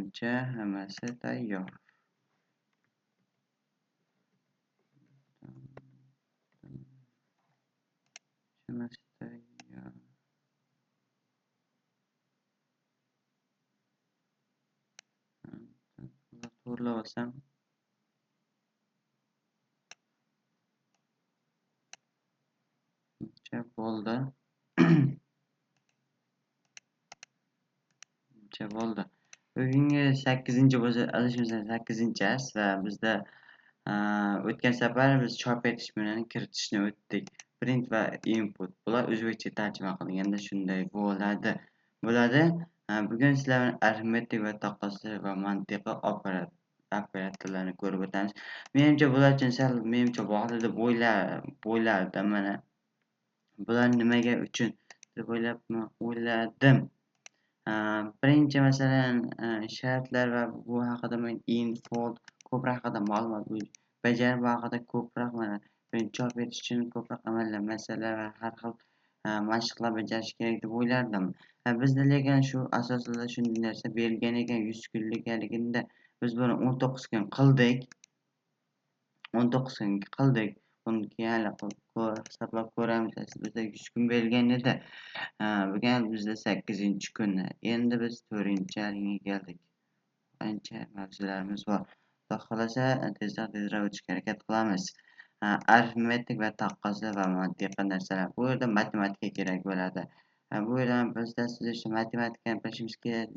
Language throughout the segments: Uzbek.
Menimcha hammasi tayyor. Hammasi tayyor. To'g'rilab olsam. Bo'ldi. Bo'ldi. Bugungi 8-chi bo'lsa, adashmasam 8-chimiz va bizda o'tgan safar biz chop etish bilan kiritishni o'tdik. Print va input. Bular o'zbekcha tarjima qilganda shunday bo'ladi. Bugun sizlar bilan arifmetik va taqqosli va mantiqiy operatorlarni ko'rib o'tamiz. Menimcha bular uchun sal bog'li deb o'ylardim mana. Bular nimaga uchun deb o'yladim. Birinchi masalan shartlar va bu haqida men infold ko'proq haqida ma'lumot bajarib bu haqida ko'proq mana birinchi chop etish uchun ko'proq amallar masalalar va har xil mashqlar bajarish kerak deb o'ylardim. Bizda lekin shu asosida shunday narsa berilgan ekan 100 kunligligida biz buni 19 kun qildik. 19 kun qildik. Buni keyin hisoblab ko'ramiz. Bizda 100 kun berilgan edi. Bugun bizda 8-kun. Endi biz 4-olimga keldik. Ancha mavzularimiz bor. Xudo xolasa tezroq o'tishga harakat qilamiz. Arifmetik va taqqosli va mantiqiy narsalar. Bu yerda matematika kerak bo'ladi. Bu yerda bizda siz matematikani bilishimiz kerak.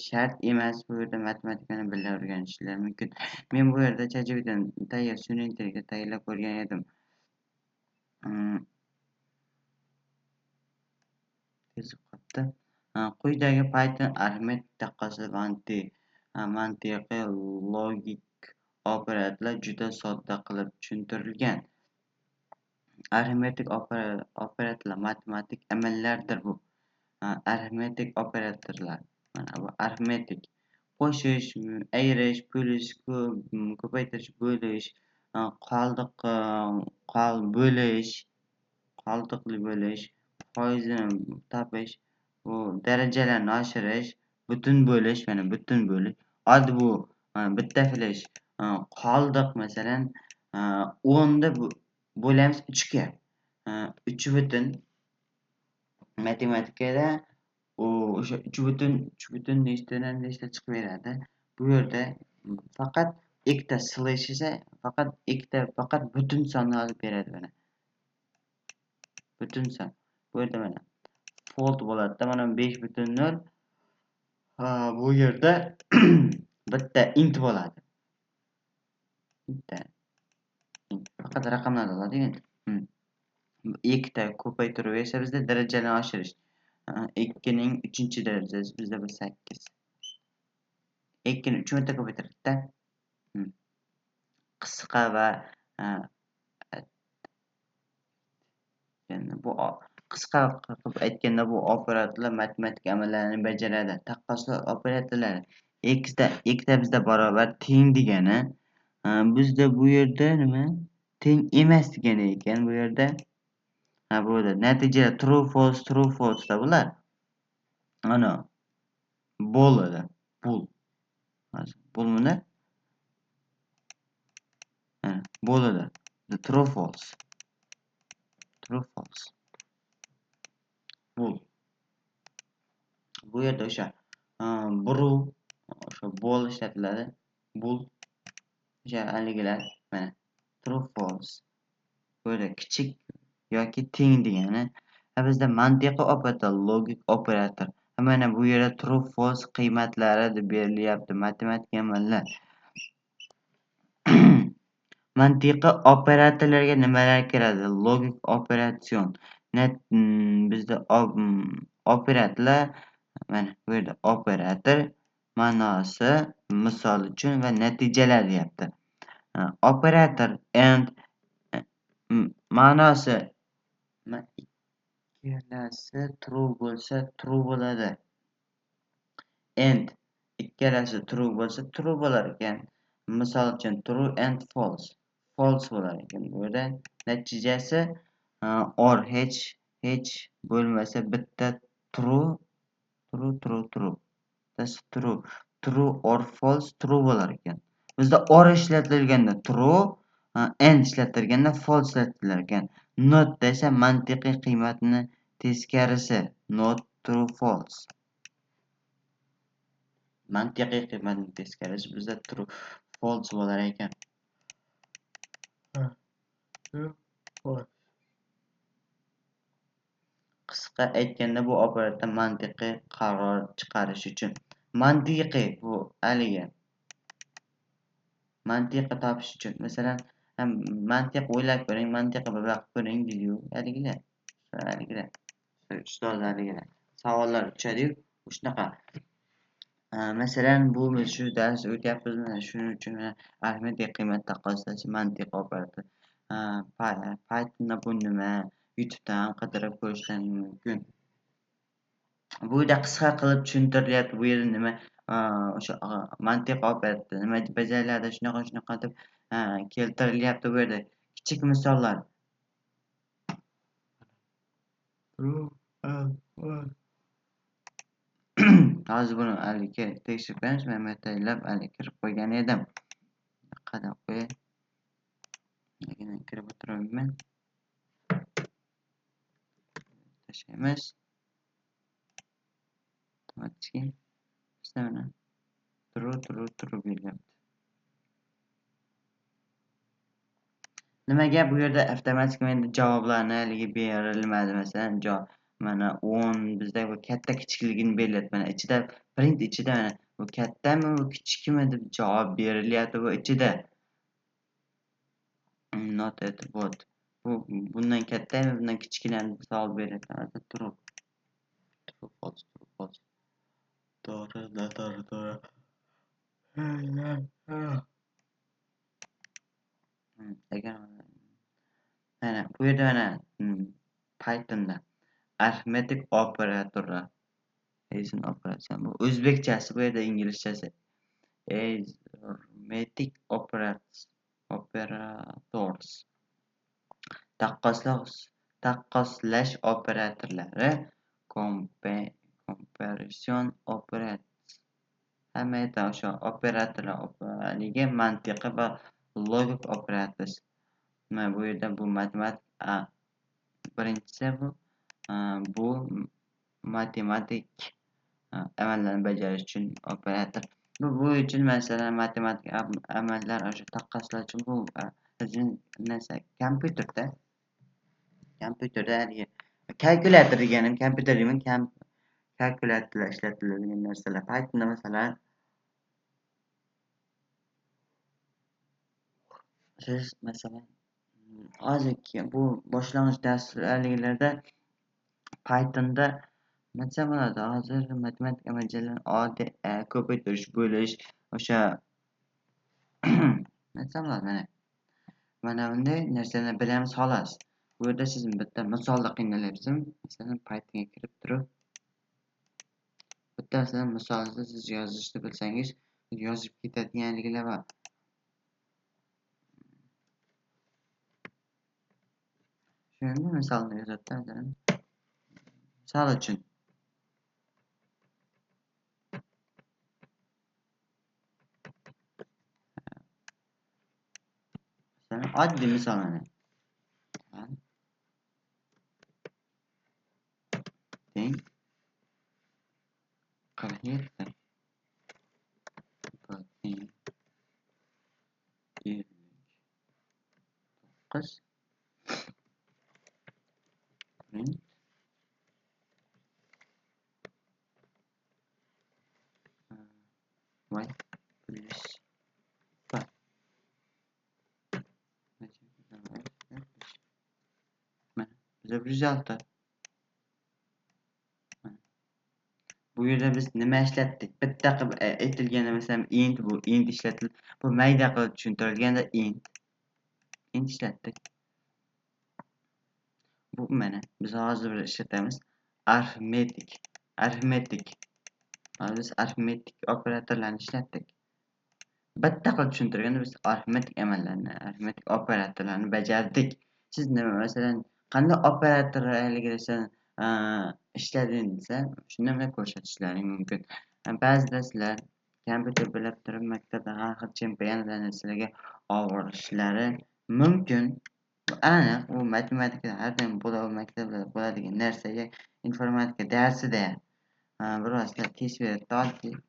Shart emas, bu yerda matematikani birga o'rganishingiz mumkin. Men bu yerda ChatGPTdan tayyor sun'iy intellekt tayyorlab ko'rgan edim. Kezib qolibdi. Quyidagi Python arifmetik taqqosli mantiqiy logik operatorlar juda sodda qilib tushuntirilgan. Arifmetik operatorlar matematik amallardir bu. Arifmetik operatorlar. Mana bu arifmetik. Qo'shish, ayirish, bo'lish, ko'paytirish, bo'lish, qoldiqli bo'lish, foizini topish, bu darajalarni oshirish, butun bo'lish, mana butun bo'lish. Oddiy bu bitta flash qoldiq masalan 10 da bo'lamiz 3 ga. 3 butun matematikada o'sha 3 butun nechtadan nechta chiqib beradi. Bu yerda faqat ikkita slash esa faqat butun sonni olib beradi mana. Butun son. Bu yerda mana fold bo'ladi. Mana 5.0 bu yerda bitta int bo'ladi. Bitta faqat raqamlarni oladi endi. Ikkita ko'paytirib esa bizda darajani oshirish. 2 ning 3-darajasi bizda 8. 2 ni 3 marta ko'paytiradida. Qisqa va bu qisqa qilib aytganda bu operatorlar matematik amallarni bajaradi. Taqqosli operatorlar ikkita bizda barobar teng degani. Bizda bu yerda nima? Teng emas degani ekan bu yerda. Bu yerda natija true false da bular. Ana bo'ladi. Bo'lmadi. Bo'ladi. True false. Bu yerda o'sha o'sha bol ishlatiladi. Bul o'sha aligilar mana true false. Bu yerda kichik yoki teng degani. Bizda mantiqiy operator, logik operator. Mana bu yerda true false qiymatlari deb berilyapti matematik amallar. Mantiqiy operatorlarga nimalar kiradi? Logik operatsion. Bizda operatorlar mana bu yerda operator ma'nosi misol uchun va natijalar deyapti. Operator and ma'nosi ikkalasi true bo'lsa true bo'ladi. And ikkalasi true bo'lsa true bo'lar ekan. Misol uchun true and false bo'lar ekan. Bu yerda natijasi or hech bo'lmasa bitta true. That's true. true or false true bo'lar ekan. Bizda or ishlatilganda true, and ishlatilganda false ishlatilar ekan. Not esa mantiqiy qiymatni teskarisi. Not true false. Mantiqiy qiymatni teskarisi bizda true false bo'lar ekan. Qisqa aytganda bu operator mantiqiy qaror chiqarish uchun. Mantiqiy bu haligi mantiqni topish uchun. Masalan, mantiq o'ylab ko'ring, mantiqni bir vaqt ko'ring deydi-yu, haligilar. Ustoz haligilar. Savollar tushadi-yu, shunaqa. Masalan, bu biz shu dars o'tyapmiz, mana shuning uchun ahamiyatli qiymat taqqoslashi mantiq operator. Pythonda bu nima? YouTube'dan ham qidirib ko'rishlaring mumkin. Bu yerda qisqa qilib tushuntirilyapti. Bu yerda nima o'sha mantiq operator nima bajariladi, shunaqa deb keltirilyapti bu yerda. Kichik misollar. Hozir buni haligi tekshirib ko'ramiz. Men metaylab haligi kirib qo'ygan edim. Qadam qo'yay. Lekin kirib o'tiribman. Tashlaymiz. Avtomatik. Bizda mana true bo'lyapti. Nimaga bu yerda avtomatik menda javoblarni haligi berilmadi? Masalan, mana 10 bizda bu katta kichikligini belgilayapti. Mana ichida print ichida mana bu kattami, bu kichikmi deb javob berilyapti bu ichida. Not at what. Bundan kattami, bundan kichikmi deb savol beryapti. True false. To'g'ri. Agar mana bu yerda mana Pythonda arifmetik operatorlar Asian operation bu o'zbekchasi, bu yerda inglizchasi arithmetic operators taqqoslash operatorlari comparison operators hamma yerda o'sha operatorlarga mantiqi va logic operators. Mana bu yerda bu matematik birinchisi bu matematik amallarni bajarish uchun operator. Bu uchun masalan matematik amallar o'sha taqqoslash uchun bu narsa kompyuterda kalkulyator deganim kompyuter deyman, kalkulyatorlar ishlatiladigan narsalar. Pythonda masalan siz masalan hozirgi bu boshlang'ich darsliklarda Pythonda nima bo'ladi? Hozir matematik modellarni oddiy ko'paytirish, bo'lish, o'sha nima bo'ladi mana bunday narsalarni bilamiz xolos. Bu yerda siz bitta misolda qiynalyapsizmi? Masalan, Pythonga kirib turib bittasidan misolida siz yozishni bilsangiz, yozib ketadiganliglar bor. Shunda misolni yozadi. Misol uchun oddiy misol mana. Teng 47 9 print y plus biza 106. Bu yerda biz nima ishlatdik? Bitta qilib aytilganda masalan int bu int ishlatildi. Bu mayda qilib tushuntirilganda int ishlatdik. Bu mana biz hozir ishlatamiz arifmetik. Biz arifmetik operatorlarni ishlatdik. Bitta qilib tushuntirganda biz arifmetik amallarni, arifmetik operatorlarni bajardik. Siz nima masalan qanday operatorlarga ishladingiz desa, shuni ko'rsatishlaring mumkin. Ba'zida sizlar kompyuter bilib turib maktabda har xil chempionatlarni sizlarga olib borishlari mumkin. Aniq u matematikada har doim maktablarda bo'ladigan narsaga informatika darsida birozda test berib oldik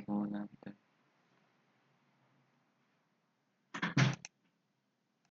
bo'ladi.